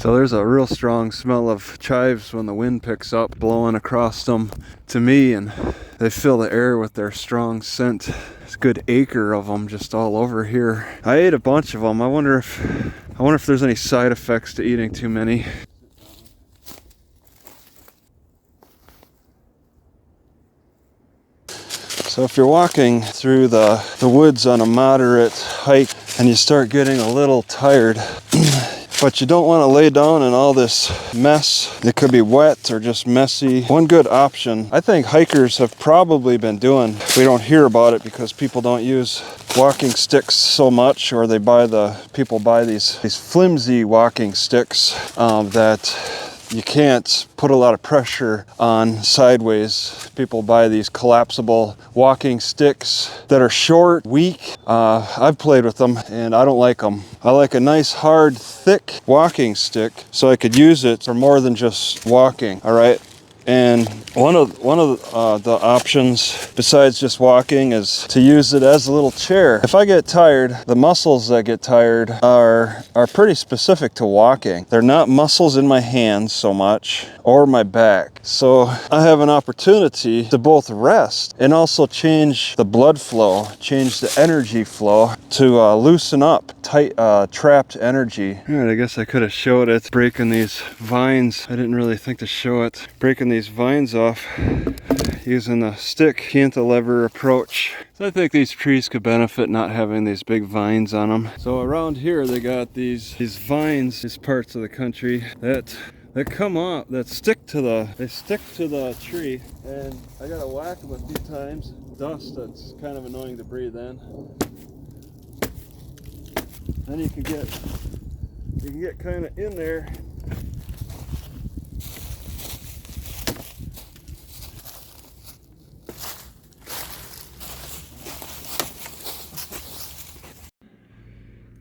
So there's a real strong smell of chives when the wind picks up, blowing across them to me, and they fill the air with their strong scent. There's a good acre of them just all over here. I ate a bunch of them. I wonder if there's any side effects to eating too many. So if you're walking through the woods on a moderate hike and you start getting a little tired, but you don't want to lay down in all this mess, it could be wet or just messy, one good option I think hikers have probably been doing, we don't hear about it because people don't use walking sticks so much, or people buy these flimsy walking sticks that you can't put a lot of pressure on sideways. People buy these collapsible walking sticks that are short, weak. I've played with them and I don't like them. I like a nice, hard, thick walking stick so I could use it for more than just walking, all right? And one of the options besides just walking is to use it as a little chair. If I get tired, the muscles that get tired are pretty specific to walking. They're not muscles in my hands so much or my back. So I have an opportunity to both rest and also change the blood flow, change the energy flow to loosen up tight trapped energy. All right, I guess I could have showed it breaking these vines. I didn't really think to show it. Breaking these vines off using a stick cantilever approach. So I think these trees could benefit not having these big vines on them. So around here they got these vines, these parts of the country that come up, that stick to the tree, and I gotta whack them a few times. Dust that's kind of annoying to breathe in. Then you can get kind of in there.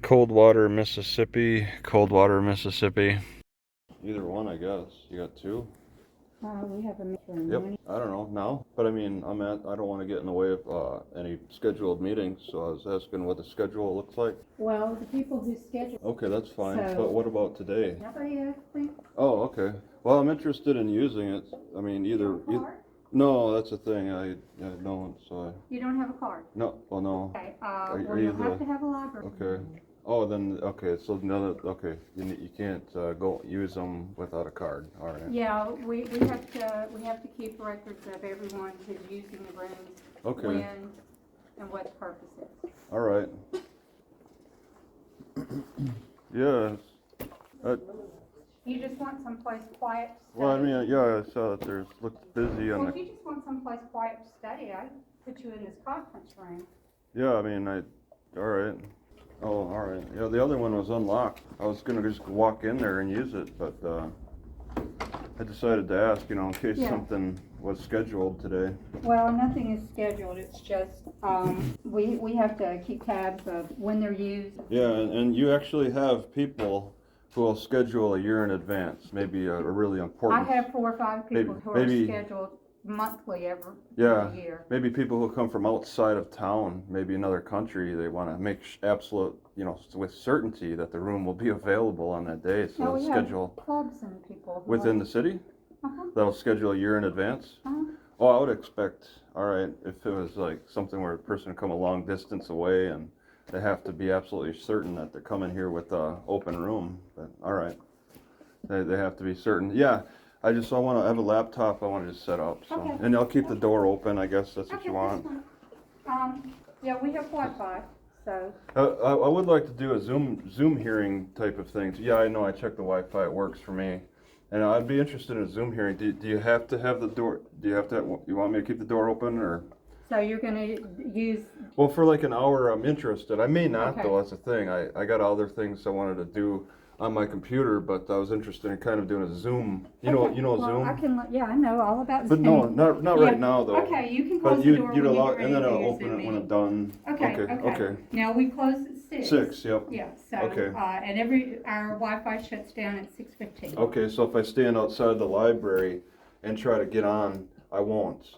Coldwater, Mississippi. Either one, I guess. You got two? We have a meeting. Yep. I don't know now, but I mean, I don't want to get in the way of any scheduled meetings, so I was asking what the schedule looks like. Well, the people who schedule. Okay, that's fine. So, but what about today? Nobody asked me. Oh, okay. Well, I'm interested in using it. I mean, either. No, that's the thing. I don't. So. You don't have a card. No. Well, no. Okay. Well, you'll have to have a library. Okay. Oh, then okay. So okay. You can't go use them without a card. All right. Yeah, we have to keep records of everyone who's using the rooms. Okay. When and what purposes. All right. Yeah. You just want someplace quiet to study? Well, I mean, yeah, I saw that looks busy on Well, if you just want someplace quiet to study, I'd put you in this conference room. Yeah, I mean, all right. Oh, all right. Yeah, the other one was unlocked. I was gonna just walk in there and use it, but I decided to ask, in case something was scheduled today. Well, nothing is scheduled. It's just we have to keep tabs of when they're used. Yeah, and you actually have people who will schedule a year in advance, maybe a really important. I have 4 or 5 people who are scheduled monthly every year. Maybe people who come from outside of town, maybe another country, they want to make absolute, with certainty that the room will be available on that day. So we schedule have clubs and people within the city. That'll schedule a year in advance. Oh, I would expect. All right, if it was like something where a person would come a long distance away and they have to be absolutely certain that they're coming here with an open room. But all right, they have to be certain. Yeah. I want to have a laptop I want to just set up. So. Okay. And I'll keep the door open, I guess that's what you want. Yeah, we have Wi-Fi, so. I would like to do a Zoom hearing type of thing. Yeah, I know, I checked the Wi-Fi, it works for me. And I'd be interested in a Zoom hearing. Do you have to have the door, you want me to keep the door open or? So you're going to use. Well, for like an hour I'm interested. I may not Okay. though, that's the thing. I got other things I wanted to do on my computer, but I was interested in kind of doing a Zoom. You know Zoom? I know all about But Zoom. no, not right now though. Okay, you can close the door when you get ready and then to I'll do your open Zoom it when I'm meeting. done. Okay. Now we close at 6. 6, yep. Yeah, so, Okay. and our Wi-Fi shuts down at 6:15. Okay, so if I stand outside the library and try to get on, I won't,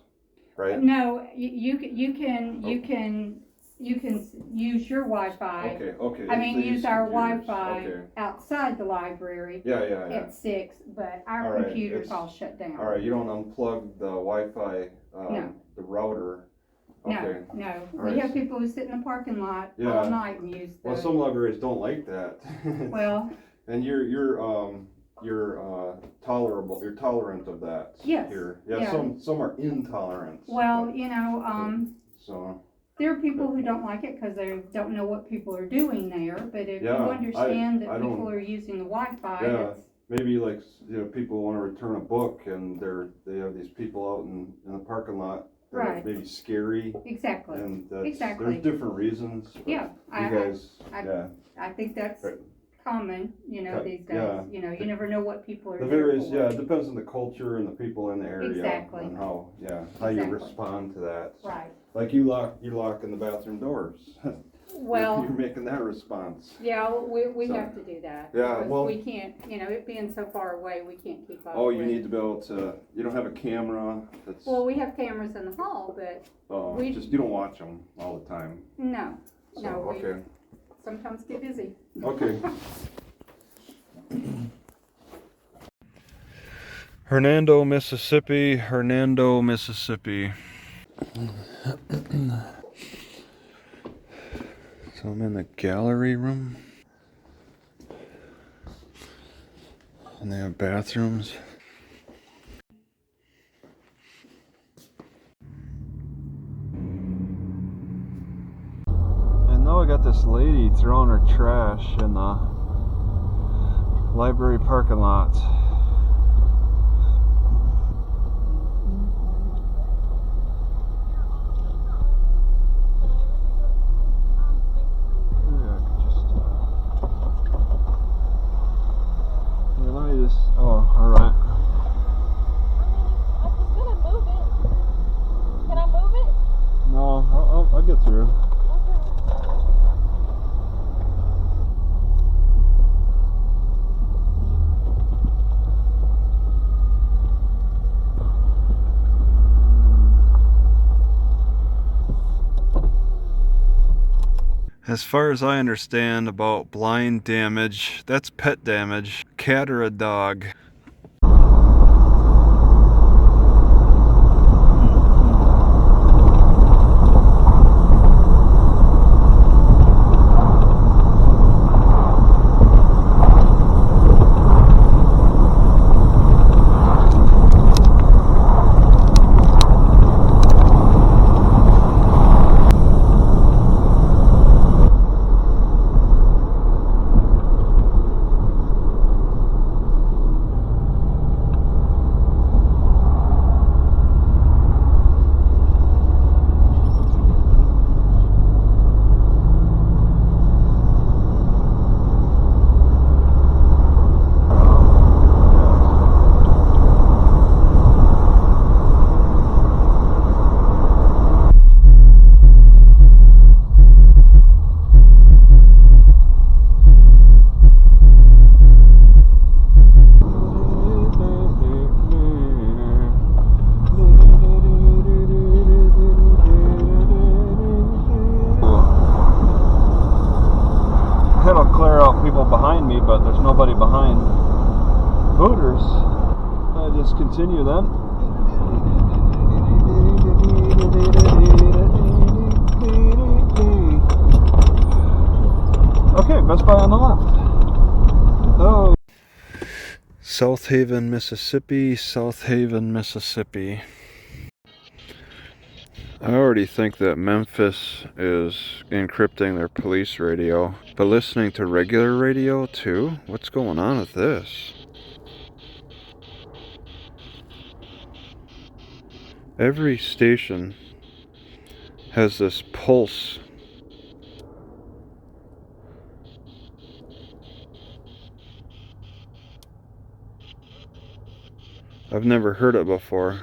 right? No, you can you can use your Wi-Fi. Okay. I mean, They use our computers. Wi-Fi Okay. outside the library Yeah. at 6, but our All right, computers it's- all shut down. All right, you don't unplug the Wi-Fi, No. the router. Okay. No. All We right. have people who sit in the parking lot Yeah. all night and use the. Well, some libraries don't like that. Well, And you're tolerable. You're tolerant of that. Yes. Here. Yeah. Some are intolerant. well, but- so. there are people who don't like it because they don't know what people are doing there. But if you Yeah, understand I that people don't- are using the Wi-Fi, Yeah. it's, Maybe like people want to return a book and they have these people out in the parking lot that are Right. maybe scary exactly. and that's, Exactly. there's different reasons. But Yeah, you guys, I think that's Right. common, these days. Yeah. You never know what people are The there various, for. it depends on the culture and the people in the area. Exactly. And how you Exactly. respond to that. Right. Like you lock in the bathroom doors. Well, You're making that response. yeah, we So- have to do that. Yeah, because well- we can't, it being so far away, we can't keep up. Oh, you with- need to be able to, you don't have a camera that's, Well, we have cameras in the hall, but we- just, you don't watch them all the time. no, So, no, we okay. sometimes get busy. Okay. Hernando, Mississippi. So I'm in the gallery room. And they have bathrooms. And now I got this lady throwing her trash in the library parking lot. Oh, alright. I was gonna move it. Can I move it? No, I'll get through. As far as I understand about blind damage, that's pet damage. Cat or a dog. It'll clear out people behind me, but there's nobody behind. Hooters. I just continue then. Okay, Best Buy on the left. Oh. Southaven, Mississippi. I already think that Memphis is encrypting their police radio, but listening to regular radio too? What's going on with this? Every station has this pulse. I've never heard it before.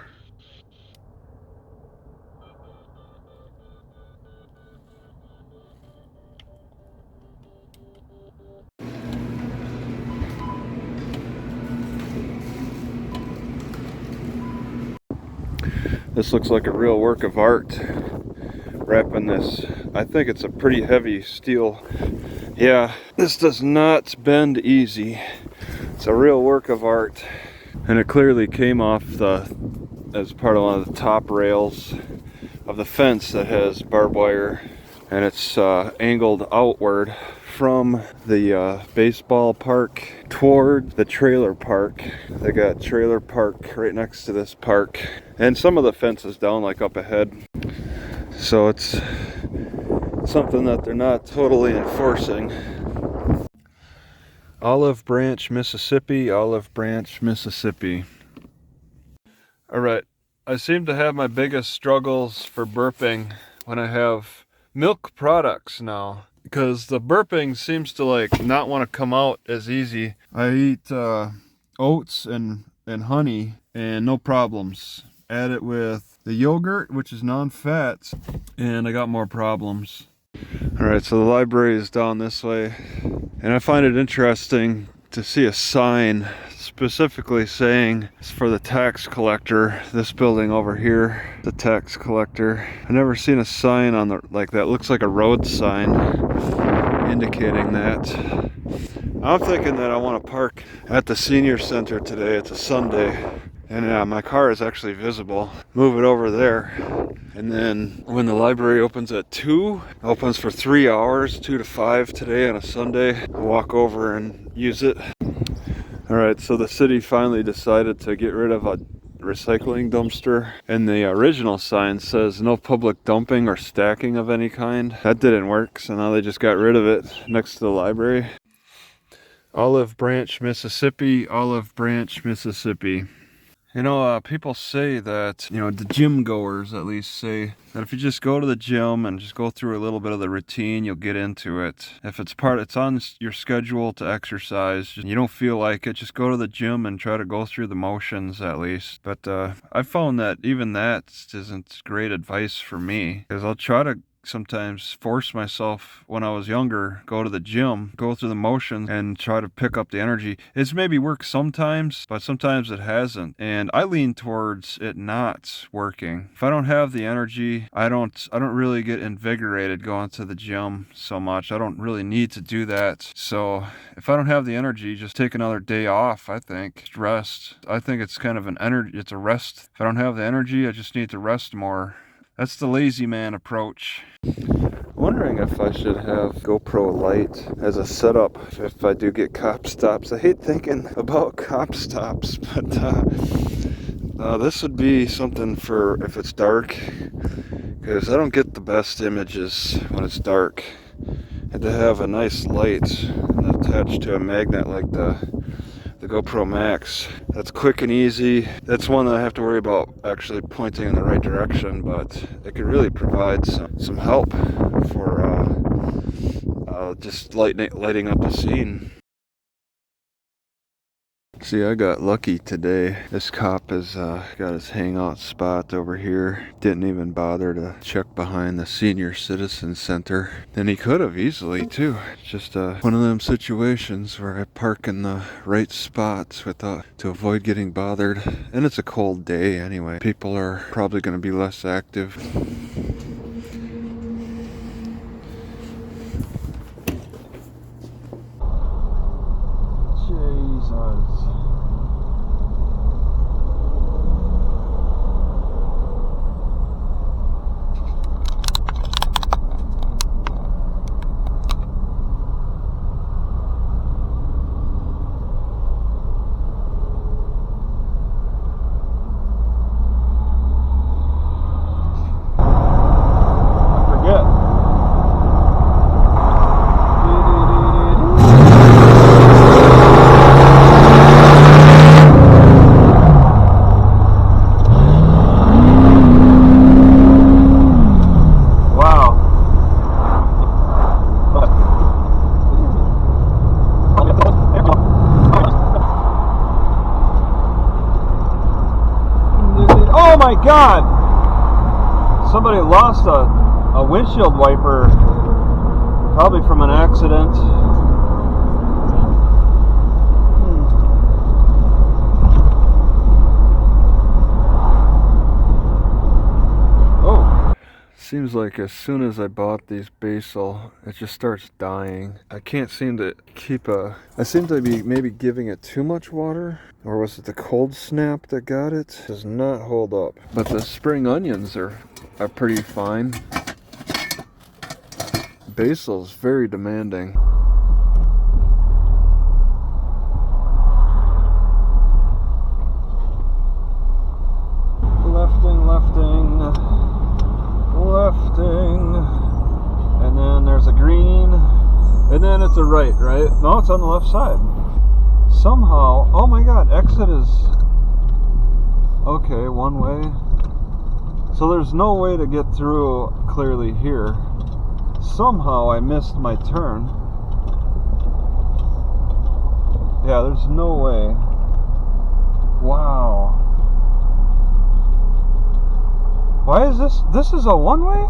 This looks like a real work of art. wrapping this. I think it's a pretty heavy steel. Yeah, this does not bend easy. It's a real work of art. And it clearly came off as part of one of the top rails of the fence that has barbed wire. And it's angled outward from the baseball park toward the trailer park. They got trailer park right next to this park. And some of the fence is down like up ahead. So it's something that they're not totally enforcing. Olive Branch, Mississippi, Olive Branch, Mississippi. All right, I seem to have my biggest struggles for burping when I have milk products now, because the burping seems to like not want to come out as easy. I eat oats and honey and no problems. Add it with the yogurt, which is non-fat, and I got more problems. All right, so the library is down this way, and I find it interesting to see a sign specifically saying it's for the tax collector. This building over here, the tax collector. I've never seen a sign on the like that. Looks like a road sign indicating that. I'm thinking that I want to park at the senior center today. It's a Sunday, and my car is actually visible. Move it over there, and then when the library opens at 2, opens for 3 hours, 2 to 5 today on a Sunday, I'll walk over and use it. All right, so the city finally decided to get rid of a recycling dumpster, and the original sign says no public dumping or stacking of any kind. That didn't work, so now they just got rid of it next to the library. Olive Branch, Mississippi, Olive Branch, Mississippi. You know, people say that, you know, the gym goers at least say that if you just go to the gym and just go through a little bit of the routine, you'll get into it. If it's on your schedule to exercise, you don't feel like it, just go to the gym and try to go through the motions at least. But I found that even that isn't great advice for me, because I'll try to sometimes force myself when I was younger, go to the gym, go through the motions and try to pick up the energy. It's maybe worked sometimes, but sometimes it hasn't. And I lean towards it not working. If I don't have the energy, I don't really get invigorated going to the gym so much. I don't really need to do that. So if I don't have the energy, just take another day off, I think. Rest. I think it's kind of it's a rest. If I don't have the energy, I just need to rest more. That's the lazy man approach. Wondering if I should have GoPro Lite as a setup if I do get cop stops. I hate thinking about cop stops, but this would be something for if it's dark, because I don't get the best images when it's dark. And to have a nice light attached to a magnet like the GoPro Max, that's quick and easy. That's one that I have to worry about actually pointing in the right direction, but it could really provide some help for just lighting up the scene. See, I got lucky today. This cop has got his hangout spot over here. Didn't even bother to check behind the senior citizen center. And he could have easily too. It's just one of them situations where I park in the right spots to avoid getting bothered. And it's a cold day anyway. People are probably going to be less active. Jesus. Oh my God! Somebody lost a windshield wiper, probably from an accident. seems like as soon as I bought these basil, it just starts dying. I can't seem to keep I seem to be maybe giving it too much water, or was it the cold snap that got it? It does not hold up. But the spring onions are pretty fine. Basil is very demanding. Lefting, and then there's a green, and then it's a right? No, it's on the left side. Somehow, oh my god, exit is, okay, one way. So there's no way to get through clearly here. Somehow I missed my turn. Yeah, there's no way. Wow. Why is this is a one-way?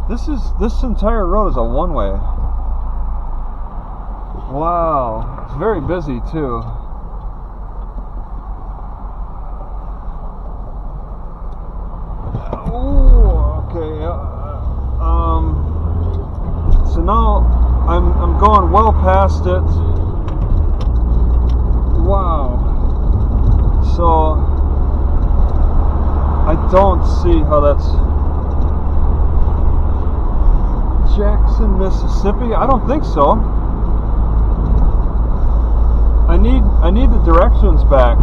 This entire road is a one-way. Wow, it's very busy too. Oh, okay. So now I'm going well past it. Wow. So I don't see how that's Jackson, Mississippi. I don't think so. I need the directions back.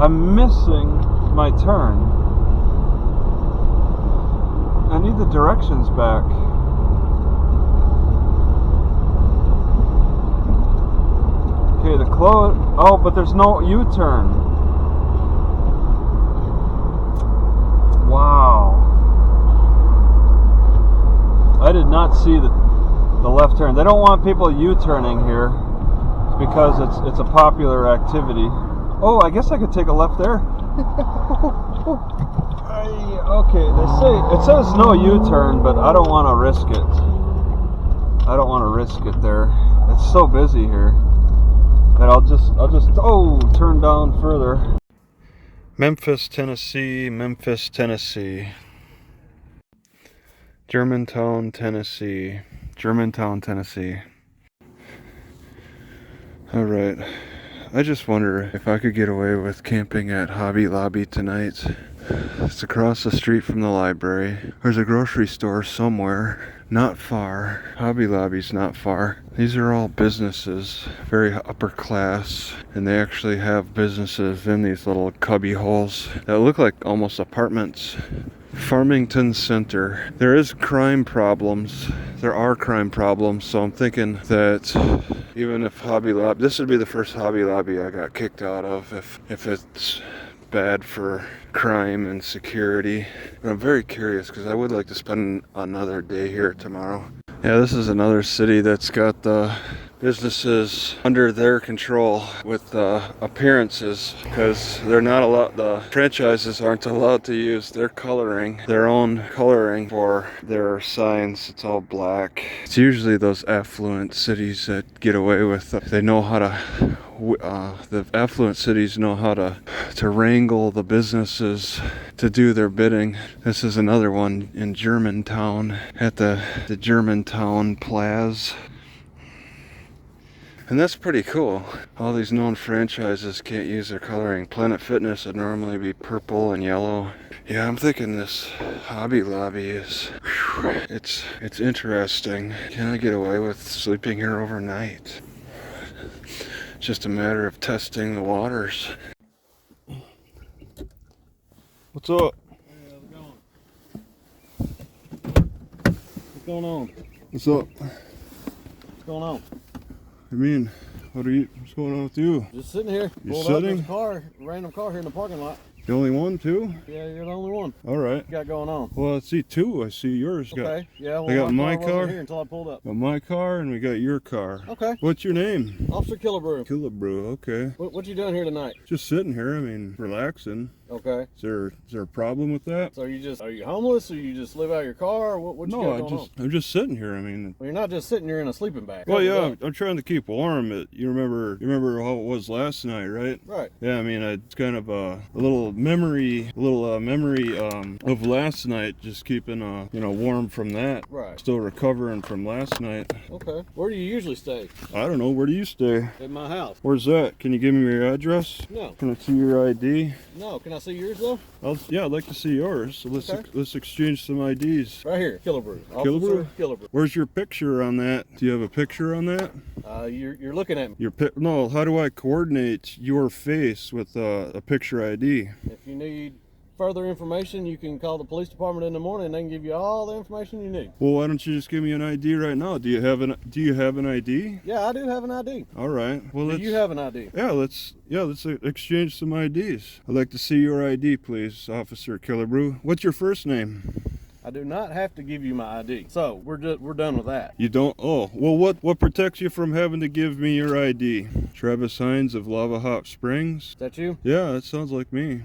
I'm missing my turn. I need the directions back. Okay, the close. Oh, but there's no U-turn. Wow. I did not see the left turn. They don't want people U-turning here because it's a popular activity. Oh, I guess I could take a left there. Okay, it says no U-turn, but I don't want to risk it. I don't want to risk it there. It's so busy here that I'll just turn down further. Memphis, Tennessee, Memphis, Tennessee. Germantown, Tennessee. Germantown, Tennessee. Alright. I just wonder if I could get away with camping at Hobby Lobby tonight. It's across the street from the library. There's a grocery store somewhere, not far. Hobby Lobby's not far. These are all businesses, very upper class, and they actually have businesses in these little cubby holes that look like almost apartments. Farmington Center. There are crime problems, so I'm thinking that even if Hobby Lobby, this would be the first Hobby Lobby I got kicked out of if it's bad for crime and security. But I'm very curious because I would like to spend another day here tomorrow. Yeah, this is another city that's got the businesses under their control with appearances, because they're not allowed, the franchises aren't allowed to use their own coloring for their signs. It's all black. It's usually those affluent cities that get away with they know how to the affluent cities know how to wrangle the businesses to do their bidding. This is another one in Germantown at the Germantown Plaza. And that's pretty cool. All these known franchises can't use their coloring. Planet Fitness would normally be purple and yellow. Yeah, I'm thinking this Hobby Lobby is, it's interesting. Can I get away with sleeping here overnight? It's just a matter of testing the waters. What's up? Hey, how's it going? What's going on? What's up? What's going on? I mean, what's going on with you? Just sitting here. You Pulled sitting? Up, there's a random car here in the parking lot. The only one, too? Yeah, you're the only one. All right. What you got going on? Well, I see two. I see yours. Okay. Yeah, well, I got my wasn't car. Here until I pulled up. Got my car, and we got your car. Okay. What's your name? Officer Killebrew. Killebrew, okay. What you doing here tonight? Just sitting here, I mean, relaxing. Okay. Is there a problem with that? So are you homeless, or you just live out of your car? Or what you got going on? I'm just sitting here. I mean, Well, you're not just sitting here in a sleeping bag. well, yeah, Covered up. I'm trying to keep warm. You remember how it was last night, right? Right. Yeah, I mean, it's kind of a little memory of last night, just keeping warm from that. Right. Still recovering from last night. Okay. Where do you usually stay? I don't know. Where do you stay? At my house. Where's that? Can you give me your address? No. Can I see your ID? No. Can I see yours though? Yeah, I'd like to see yours. So let's exchange some IDs. Right here. Killebrew. Killebrew? Officer Killebrew. Where's your picture on that? Do you have a picture on that? You're looking at me. No. How do I coordinate your face with a picture ID? If you need further information, you can call the police department in the morning and they can give you all the information you need. Well, why don't you just give me an ID right now? Do you have an ID? Yeah, I do have an ID. All right. Well, Do you have an ID? Yeah, let's exchange some IDs. I'd like to see your ID, please, Officer Killebrew. What's your first name? I do not have to give you my ID. So we're done with that. You don't? Oh, well, what protects you from having to give me your ID? Travis Heinze of Lava Hot Springs. Is that you? Yeah, that sounds like me.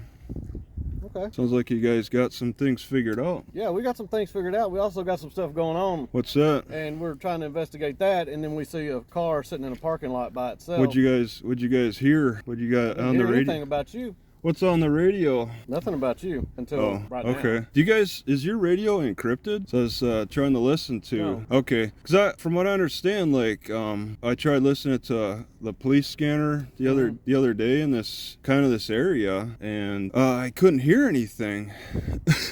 Okay. Sounds like you guys got some things figured out. Yeah, we got some things figured out. We also got some stuff going on. What's that? And we're trying to investigate that, and then we see a car sitting in a parking lot by itself. What'd you guys hear? What you got on the radio? Anything about you? What's on the radio? Nothing about you until right now. Okay. Do you guys, is your radio encrypted? So I was trying to listen to. No. Okay. Because from what I understand, like, I tried listening to the police scanner the other day in this area, and I couldn't hear anything.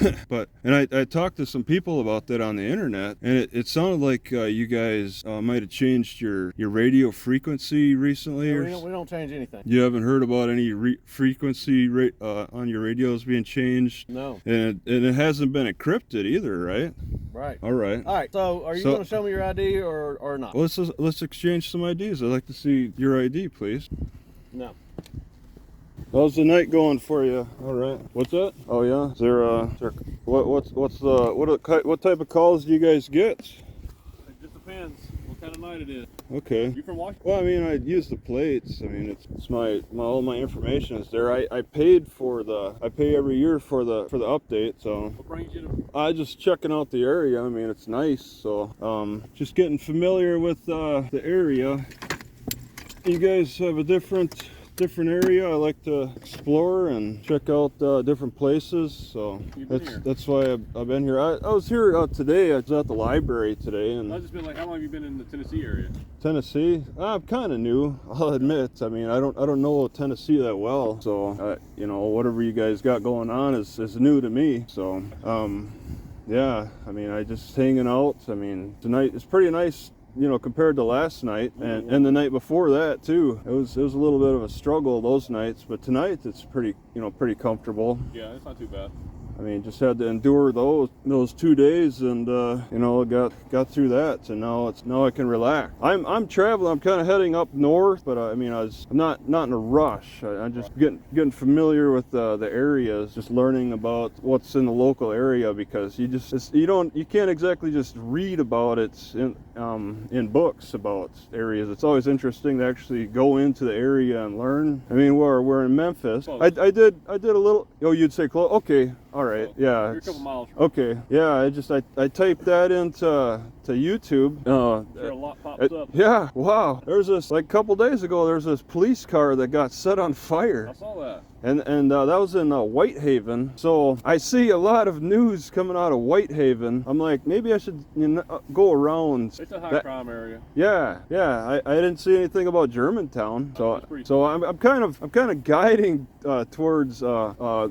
And I talked to some people about that on the internet, and it sounded like you guys might have changed your radio frequency recently. Yeah, we don't change anything. You haven't heard about any frequency on your radios being changed? No. And it hasn't been encrypted either, right? Right. All right. All right. So are you going to show me your ID or not? Well, let's exchange some IDs. I'd like to see your ID, please. No. How's the night going for you? All right. What's that? Oh yeah. Is there what type of calls do you guys get? It just depends what kind of night it is. Okay. You from Washington? Well, I mean, I use the plates. I mean, it's my all my information is there. I pay every year for the update. So What brings you to? I just checking out the area. I mean, it's nice. So just getting familiar with the area. You guys have a different area I like to explore and check out different places, so that's why I've been here. I was here today. I was at the library today, and I've just been like, how long have you been in the Tennessee area? Tennessee, I'm kind of new, I'll admit. I mean, I don't know Tennessee that well, so whatever you guys got going on is new to me. So yeah, I mean, I just hanging out. I mean, tonight is pretty nice, compared to last night and the night before that too. It was a little bit of a struggle those nights, but tonight it's pretty comfortable. Yeah, it's not too bad. I mean, just had to endure those 2 days, and got through that, and now I can relax. I'm traveling. I'm kind of heading up north, but I'm not in a rush. I'm just getting familiar with the areas, just learning about what's in the local area, because you can't exactly just read about it in books about areas. It's always interesting to actually go into the area and learn. I mean, we're in Memphis. Close. I did a little. Oh, you'd say close? Okay. All right, yeah. You're a couple miles from Okay, yeah. I typed that into YouTube. sure a lot pops up. Yeah, wow. There's this, like a couple days ago, there's this police car that got set on fire. I saw that. And that was in Whitehaven. So I see a lot of news coming out of Whitehaven. I'm like, maybe I should go around. It's a high crime area. Yeah. I didn't see anything about Germantown. So I'm kind of guiding towards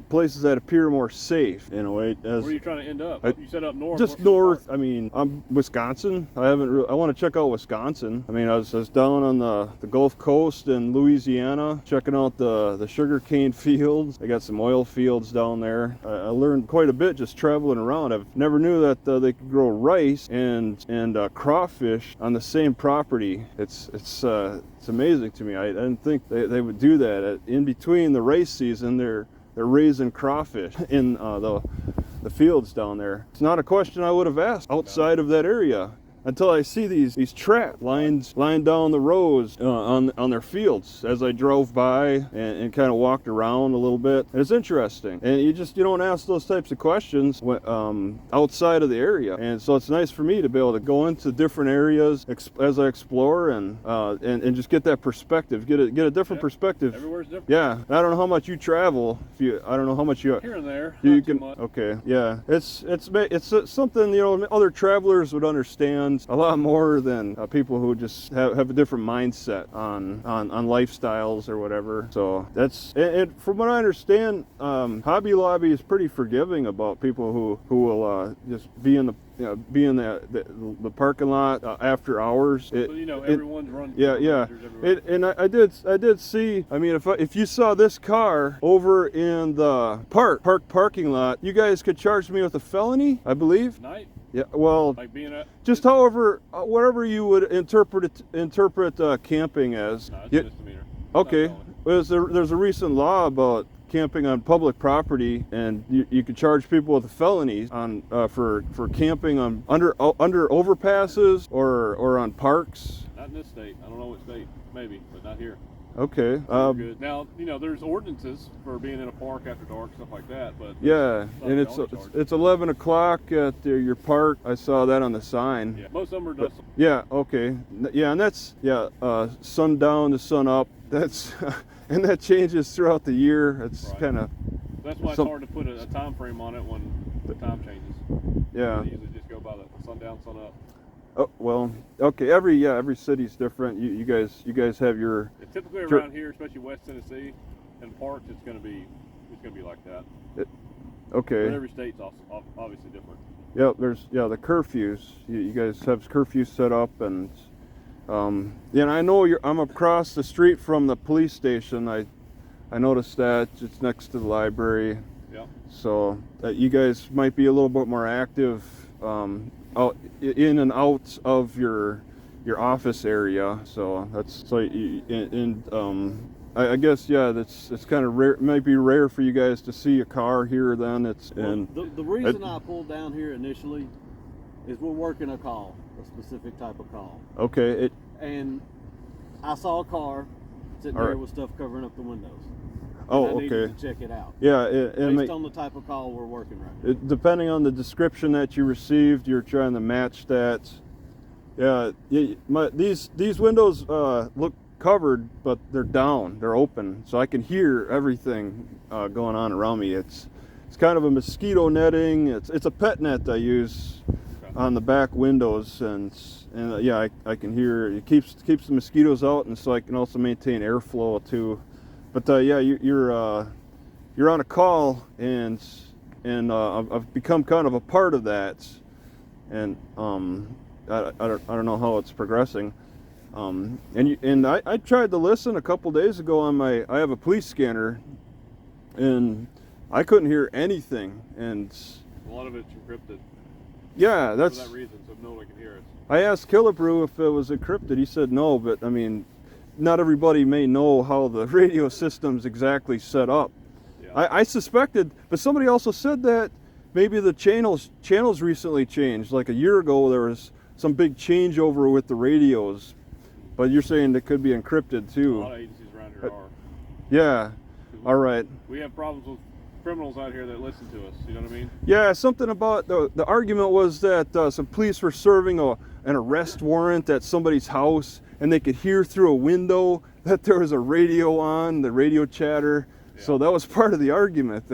places that appear more safe in a way. Where are you trying to end up? You said up north. Just north. I mean, I'm Wisconsin. I want to check out Wisconsin. I mean, I was down on the Gulf Coast in Louisiana, checking out the sugarcane fields. They got some oil fields down there. I learned quite a bit just traveling around. I've never knew that they could grow rice and crawfish on the same property. It's amazing to me. I didn't think they would do that. In between the rice season, they're raising crawfish in the fields down there. It's not a question I would have asked outside of that area. until I see these trap lines lined down the rows on their fields as I drove by and kind of walked around a little bit. And it's interesting, and you don't ask those types of questions when, outside of the area. And so it's nice for me to be able to go into different areas as I explore and just get that perspective, get a different perspective. Everywhere's different. Yeah, I don't know how much you travel. I don't know how much you Here and there. you Not too can. much. Okay, yeah, it's something other travelers would understand a lot more than people who just have a different mindset on lifestyles or whatever. So that's it. From what I understand, Hobby Lobby is pretty forgiving about people who will just be in the parking lot after hours. Everyone's running. Yeah. I did see. I mean, if you saw this car over in the parking lot, you guys could charge me with a felony, I believe. Night. Yeah. Well, Like being at. just however, whatever you would interpret camping as. No, it's Yeah, a misdemeanor. okay. Not felony. There's a recent law about camping on public property, and you can charge people with a felony on for camping on under overpasses or on parks. Not in this state. I don't know what state. Maybe, but not here. Okay. We're good. Now, there's ordinances for being in a park after dark, stuff like that. But Yeah, and it's 11 o'clock at your park. I saw that on the sign. yeah, most of them are dust. Yeah. Okay. Yeah, and that's sundown to sun up. That's and that changes throughout the year. It's Right. kind of That's why it's hard to put a time frame on it when the time changes. yeah. They usually just go by the sundown, sun up. Oh well. Okay. Every city's different. You guys have your. And typically Sure. around here, especially West Tennessee, and parks, it's gonna be like that. Okay. But every state's obviously different. Yeah. There's the curfews. You guys have curfews set up, and I know I'm across the street from the police station. I noticed that it's next to the library. Yeah. So you guys might be a little bit more active out in and out of your office area. So that's so I guess it's kind of rare. It might be rare for you guys to see a car here. Then The reason I pulled down here initially is we're working a call, a specific type of call. Okay. And I saw a car sitting All there right. with stuff covering up the windows. Oh, and I needed okay. to check it out. Yeah. Based on the type of call we're working right now. Depending on the description that you received, you're trying to match that. Yeah. These windows look covered, but they're down. They're open, so I can hear everything going on around me. It's kind of a mosquito netting. It's a pet net I use on the back windows, and I can hear it keeps the mosquitoes out, and so I can also maintain airflow too. But you're on a call, and I've become kind of a part of that, and I don't know how it's progressing. And I tried to listen a couple days ago on I have a police scanner, and I couldn't hear anything, and A lot of it's encrypted yeah, for that's. that reason, so no one can hear us. I asked Killebrew if it was encrypted. He said no, but I mean, not everybody may know how the radio system's exactly set up. Yeah. I suspected, but somebody also said that maybe the channels recently changed. Like a year ago, there was some big changeover with the radios, but you're saying it could be encrypted A too. lot of agencies around here are. Yeah. All right. We have problems with criminals out here that listen to us. You know what I mean? Yeah, something about the argument was that some police were serving an arrest warrant at somebody's house, and they could hear through a window that there was a radio on, the radio chatter. Yeah. So that was part of the argument,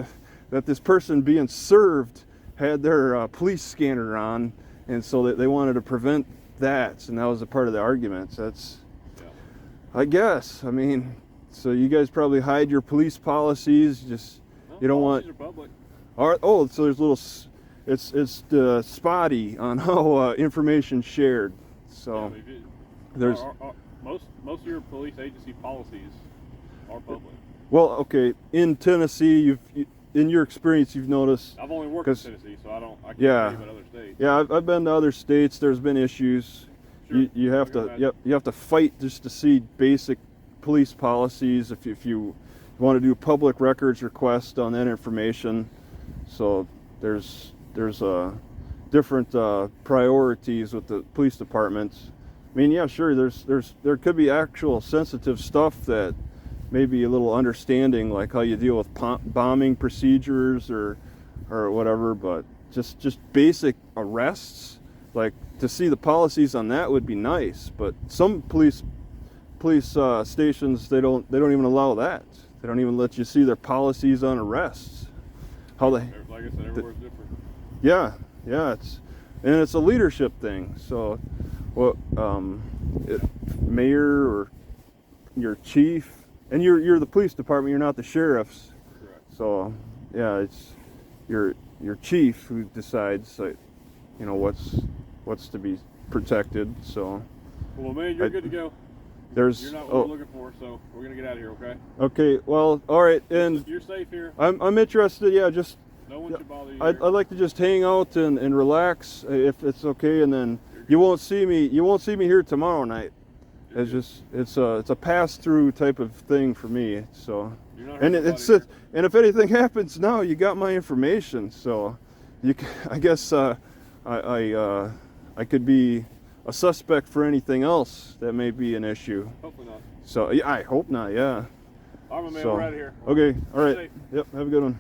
that this person being served had their police scanner on, and so they wanted to prevent that, and that was a part of the argument. That's, Yeah. I guess. I mean, so you guys probably hide your police policies, just. Well, You don't want- policies are public. Oh, so there's it's spotty on how information's shared. So Yeah, I mean, there's most of your police agency policies are public. well, okay. In Tennessee, in your experience, you've noticed. I've only worked in 'Cause- Tennessee, so I can't Yeah. tell you about other states. Yeah, I've been to other states. There's been issues. Sure. You have I can to imagine. you have to fight just to see basic police policies if you want to do public records request on that information. So there's different priorities with the police departments. I mean, yeah, sure, there could be actual sensitive stuff that maybe a little understanding, like how you deal with bombing procedures or whatever, but just basic arrests, like to see the policies on that would be nice. But some police stations, they don't even allow that. They don't even let you see their policies on arrests. How they, like I said, everywhere's different. yeah, it's a leadership thing. So, what, mayor or your chief, and you're the police department. You're not the sheriffs. Correct. So, yeah, it's your chief who decides, like, you know, what's to be protected. So, Well, man, you're good to go. there's You're not what we're looking for, so we're gonna get out of here, okay? okay. Well, all right, and You're safe here. I'm interested. Yeah, just No one should bother you. I'd like to just hang out and relax if it's okay, and then you won't see me here tomorrow night. It's a pass through type of thing for me. So, You're not and hurting it's nobody and if anything happens now, you got my information. So, I guess I could be a suspect for anything else that may be an issue. here. Hopefully not. So, yeah, I hope not. Yeah. All right, my man, So, we're out of here. okay. All right. Safe. Yep. Have a good one.